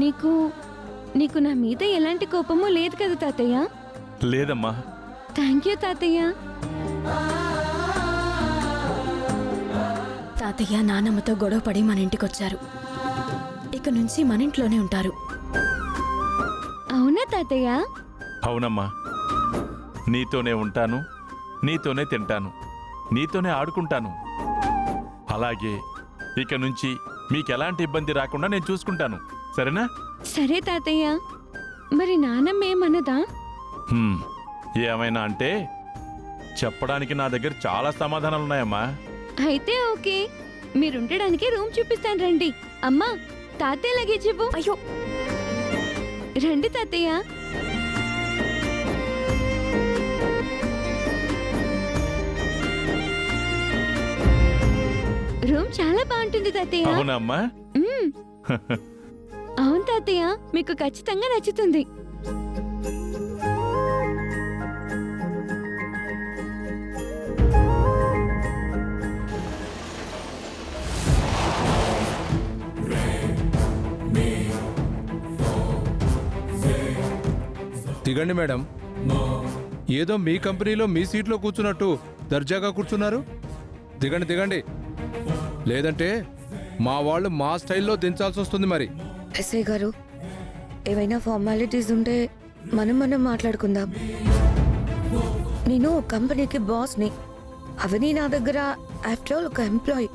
నీకు నీకు నా మీద ఎలాంటి కోపము లేదు కదా తాతయ్య? లేదమ్మా. థ్యాంక్ యూ తాతయ్య. తాతయ్య నానమ్మతో గొడవపడి మన ఇంటికొచ్చారు. ఇక నుంచి మన ఇంట్లోనే ఉంటారు. అవునా తాతయ్య? అవునమ్మా. నీతోనే ఉంటాను, నీతోనే తింటాను, నీతోనే ఆడుకుంటాను. అలాగే ఇక నుంచి మీకెలాంటి ఇబ్బంది రాకుండా నేను చూసుకుంటాను. సరేనా? సరే తాతయ్య. మరి నానమ్మ ఏమన్నదా? ఏమైనా అంటే చెప్పడానికి నా దగ్గర చాలా సమాధానాలున్నాయమ్మా. అయితే ఓకే, మీరుండడానికి రూమ్ చూపిస్తాను రండి. అమ్మా, తాతయ్య లగేజ్ ఇవ్వు. అయ్యో, రండి తాతయ్య. రూమ్ చాలా బాగుంటుంది తాతయ్య. అవునమ్మా. మ్మ్. అవును తాతయ్య, మీకు ఖచ్చితంగా నచ్చుతుంది. దిగండి మేడం. ఏదో మీ కంపెనీలో మీ సీట్లో కూర్చున్నట్టు దర్జాగా కూర్చున్నారు. దిగండి దిగండి, లేదంటే మా వాళ్ళు మా స్టైల్లో దించాల్సి వస్తుంది. మరి ఎస్ఐ గారు, ఏవైనా ఫార్మాలిటీస్ ఉంటే మనం మాట్లాడుకుందాం. నేను కంపెనీకి బాస్ని. అవని నా దగ్గర ఆఫ్టర్ ఆల్ ఒక ఎంప్లాయీ.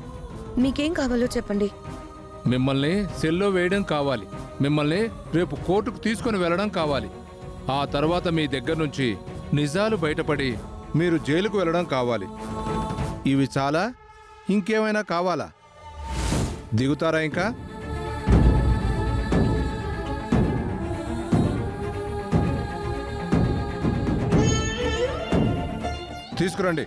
మీకేం కావాలో చెప్పండి. మిమ్మల్ని సెల్లో వేయడం కావాలి, మిమ్మల్ని రేపు కోర్టుకు తీసుకొని వెళ్ళడం కావాలి. ఆ తర్వాత మీ దగ్గర నుంచి నిజాలు బయటపడి మీరు జైలుకు వెళ్ళడం కావాలి. ఇవి చాలా? ఇంకేమైనా కావాలా? దిగుతారా ఇంకా? తీసుకురండి.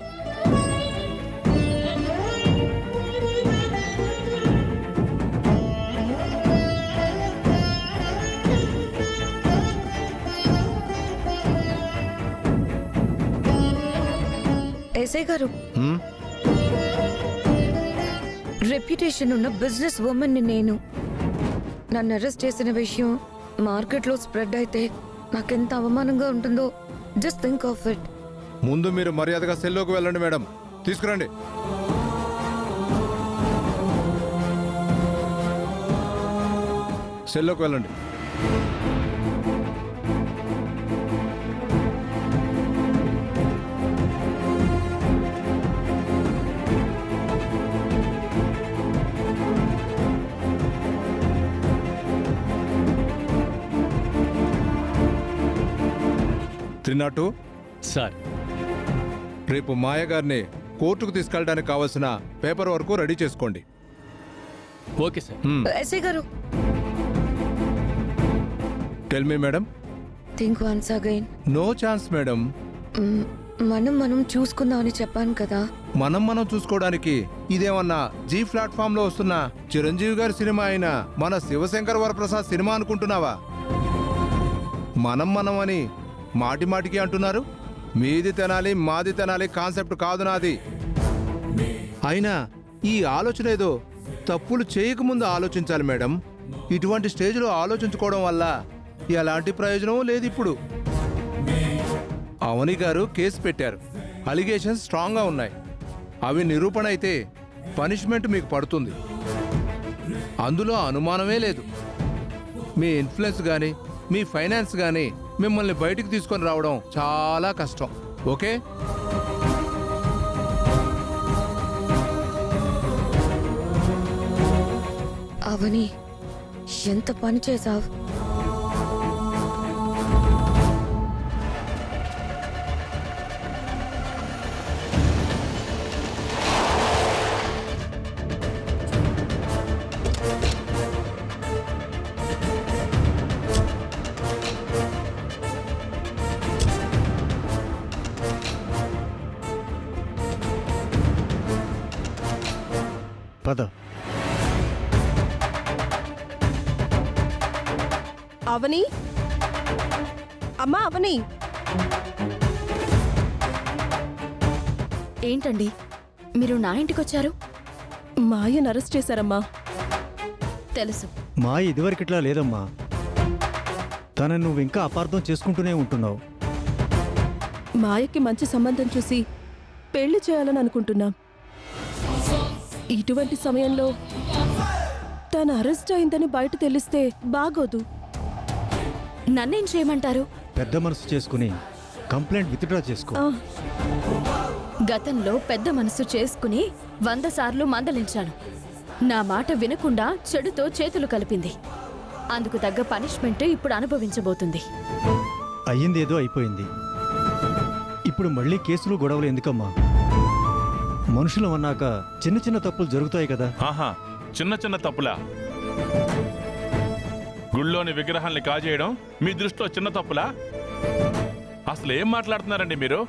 ఎస్ఐ గారు, రెప్యుటేషన్ ఉన్న బిజినెస్ ఉమెన్ని నేను. నన్ను అరెస్ట్ చేసిన విషయం మార్కెట్లో స్ప్రెడ్ అయితే నాకెంత అవమానంగా ఉంటుందో జస్ట్ థింక్ ఆఫ్ ఇట్. ముందు మీరు మర్యాదగా సెల్లోకి వెళ్ళండి మేడం. తీసుకురండి. సెల్లోకి వెళ్ళండి. త్రినాటు సార్, రేపు మాయ గారిని కోర్టుకు తీసుకెళ్ళడానికి కావాల్సిన పేపర్ వర్క్ రెడీ చేసుకోండి. Okay sir. ఎస్ఐ గారు, tell me madam. Think once again. No chance madam. మనం చూసుకుందామని చెప్పాను కదా. మనం చూసుకోవడానికి ఇదేమన్నా జీ ప్లాట్ఫామ్ లో వస్తున్న చిరంజీవి గారి సినిమా అయిన మన శివశంకర్ వరప్రసాద్ సినిమా అనుకుంటున్నావా? మనం అని మాటి మాటికి అంటున్నారు. మీది తినాలి మాది తినాలి కాన్సెప్ట్ కాదు నాది. అయినా ఈ ఆలోచన ఏదో తప్పులు చేయకముందు ఆలోచించాలి మేడం. ఇటువంటి స్టేజ్లో ఆలోచించుకోవడం వల్ల ఎలాంటి ప్రయోజనం లేదు. ఇప్పుడు అవని గారు కేసు పెట్టారు. అలిగేషన్స్ స్ట్రాంగ్గా ఉన్నాయి. అవి నిరూపణ అయితే పనిష్మెంట్ మీకు పడుతుంది. అందులో అనుమానమే లేదు. మీ ఇన్ఫ్లుయెన్స్ కానీ మీ ఫైనాన్స్ కానీ మిమ్మల్ని బయటికి తీసుకొని రావడం చాలా కష్టం. ఓకే? అవని, ఎంత పని చేసావు. పద. అవని, అమ్మా అవని. ఏంటండి మీరు నా ఇంటికొచ్చారు? మాయను అరెస్ట్ చేశారమ్మా. తెలుసు. మా ఇదివరకిట్లా లేదమ్మా. తనని నువ్వు ఇంకా అపార్థం చేసుకుంటూనే ఉంటున్నావు. మాయకి మంచి సంబంధం చూసి పెళ్లి చేయాలని అనుకుంటున్నాం. ఇటువంటి సమయంలో తను అరెస్ట్ అయిందని బయట తెలిస్తే బాగోదు. నన్నేం చేయమంటారు? పెద్ద మనసు చేసుకుని కంప్లైంట్ విత్డ్రా చేసుకో. ఆ, గతంలో పెద్ద మనసు చేసుకుని 100 సార్లు మందలించాను. నా మాట వినకుండా చెడుతో చేతులు కలిపింది. అందుకు తగ్గ పనిష్మెంట్ ఇప్పుడు అనుభవించబోతుంది. అయ్యిందేదో అయిపోయింది. ఇప్పుడు మళ్ళీ కేసులు గొడవలు ఎందుకమ్మా? మనుషులు అన్నాక చిన్న చిన్న తప్పులు జరుగుతాయి కదా. ఆహా, చిన్న చిన్న తప్పులా? గుళ్ళోని విగ్రహాల్ని కాజేయడం మీ దృష్టిలో చిన్న తప్పులా? అసలు ఏం మాట్లాడుతున్నారండి మీరు?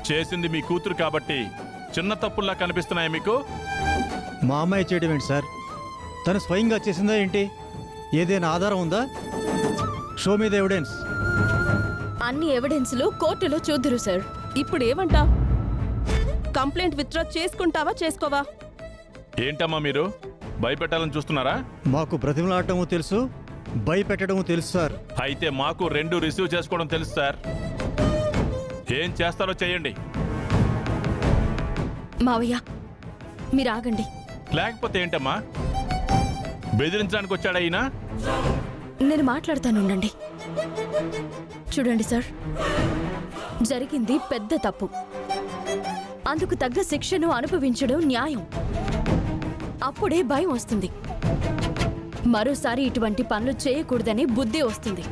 చేసింది మీ కూతురు కాబట్టి చిన్న తప్పుల్లా కనిపిస్తున్నాయి మీకు? మా అమ్మాయి చేయడం ఏంటి సార్? తను స్వయంగా చేసిందా ఏంటి? ఏదైనా ఆధారం ఉందా? షో మీద ఎవిడెన్స్. అన్ని ఎవిడెన్స్లు కోర్టులో చూద్దురు సార్. ఇప్పుడు ఏమంటా? కంప్లైంట్ విత్డ్రా చేసుకుంటావా చేసుకోవా? ఏంటమ్మా మీరు భయపెట్టాలని చూస్తున్నారా? మాకు బ్రతిమలాడటము తెలుసు, భయపెట్టడము తెలుసు సార్. అయితే మాకు 2 రిసీవ్ చేసుకోవడం తెలుసు సార్. ఏం చేస్తారో చేయండి. మావయ్య మీరు ఆగండి. లేకపోతే ఏంటమ్మా? బెదిరించడానికి వచ్చాడా ఈయన? నేను మాట్లాడతానుండండి. చూడండి సార్, జరిగింది పెద్ద తప్పు. అందుకు తగ్గ శిక్షను అనుభవించడం న్యాయం. అప్పుడే భయం వస్తుంది. మరోసారి ఇటువంటి పనులు చేయకూడదని బుద్ధి వస్తుంది.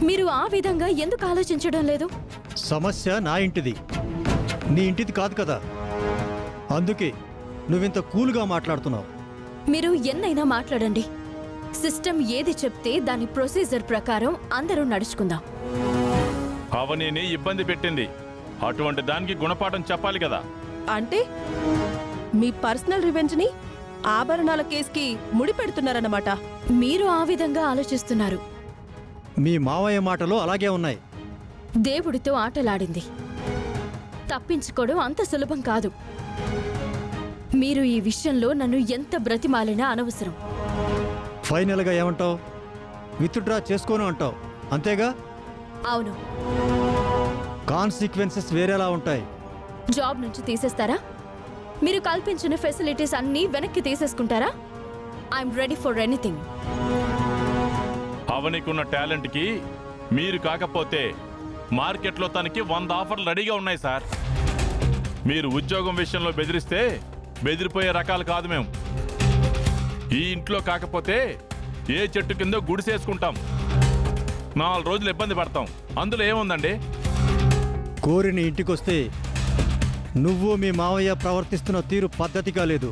మీరు ఆ విధంగా ఎందుకు ఆలోచించడం లేదు? సమస్య నా ఇంటిది, నీ ఇంటిది కాదు కదా. అందుకే నువ్వింత కూల్గా మాట్లాడుతున్నావు. మీరు ఎన్నైనా మాట్లాడండి. సిస్టమ్ ఏది చెప్తే దాని ప్రొసీజర్ ప్రకారం అందరూ నడుచుకుందాం. అవనీని ఇబ్బంది పెట్టింది. అటువంటి దానికి గుణపాఠం చెప్పాలి కదా. అంటే మీ పర్సనల్ రివెంజ్ ని ఆభరణాల కేసుకి ముడి పెడుతున్నారన్నమాట. మీరు ఆ విధంగా ఆలోచిస్తున్నారు. మీ మావయ్య మాటలు అలాగే ఉన్నాయి. దేవుడితో ఆటలాడింది. తప్పించుకోవడం అంత సులభం కాదు. మీరు ఈ విషయంలో నన్ను ఎంత బ్రతిమాలినా అనవసరం. ఫైనల్గా ఏమంటావు? విత్డ్రా చేసుకోను అంటావు, అంతేగా? అవును. కాన్సిక్వెన్సెస్ వేరేలా ఉంటాయి. జాబ్ నుంచి తీసేస్తారా? మీరు కల్పించిన ఫెసిలిటీస్ అన్నీ వెనక్కి తీసేసుకుంటారా? I'm ready for anything. అవనీకున్న టాలెంట్కి మీరు కాకపోతే మార్కెట్లో తనకి 100 ఆఫర్లు రెడీగా ఉన్నాయి సార్. మీరు ఉద్యోగం విషయంలో బెదిరిస్తే బెదిరిపోయే రకాలు కాదు మేము. ఈ ఇంట్లో కాకపోతే ఏ చెట్టు కిందో గుడిసేసుకుంటాం. 4 రోజులు ఇబ్బంది పడతాం. అందులో ఏముందండి? కోరిని ఇంటికొస్తే నువ్వు మీ మావయ్య ప్రవర్తిస్తున్న తీరు పద్ధతిగా లేదు.